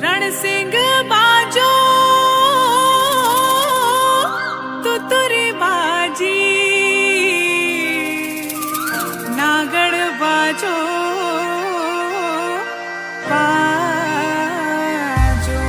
रणसिंग बाजो तुतुरी बाजी नागड़ बाजो बाजो।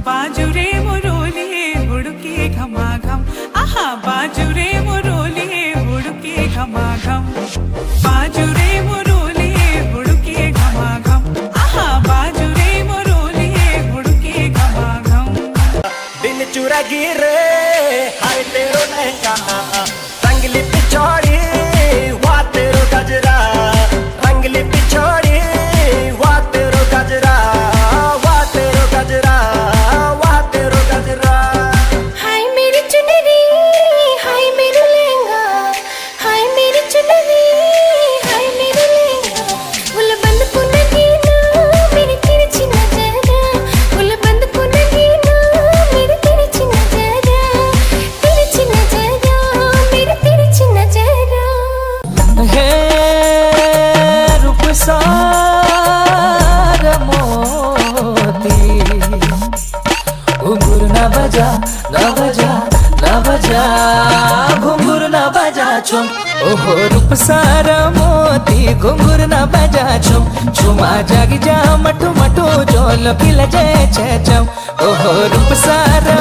बाजू रे मुरोली हुडके घमाघम, बाजू रे मुरोली हुडके घमाघम, आहा बाजू रे मुरोली हुडके घमाघम। दिल चुरा गिरे हाय तेरो लहंगा, रंगली पिछोड़ी हुआ तेरो गजरा, रंगली पिछोड़ी हुआ तेरो गजरा, हुआ तेरो गजरा, हुआ तेरो गजरा। हाय मेरी चुनरी हाय मेरा लहंगा, हाय मेरी चुनरी हाय मेरा लहंगा, बुल बंद पुनगी ना मेरी तिरछी नजरा, बुल बंद पुनगी ना मेरी तिरछी नजरा, तिरछी नजरा मेरी तिरछी नजरा। हे रूप सार मोती घुंघरू ना बजा ना बजा ना बजा, घुंघरू ना बजा छुम, ओहो रूप सारा मोती घुंघरू ना बजा छुम, छुमा जागी जा मटू मटू जोल पिल जय छम, ओहो रूप सारा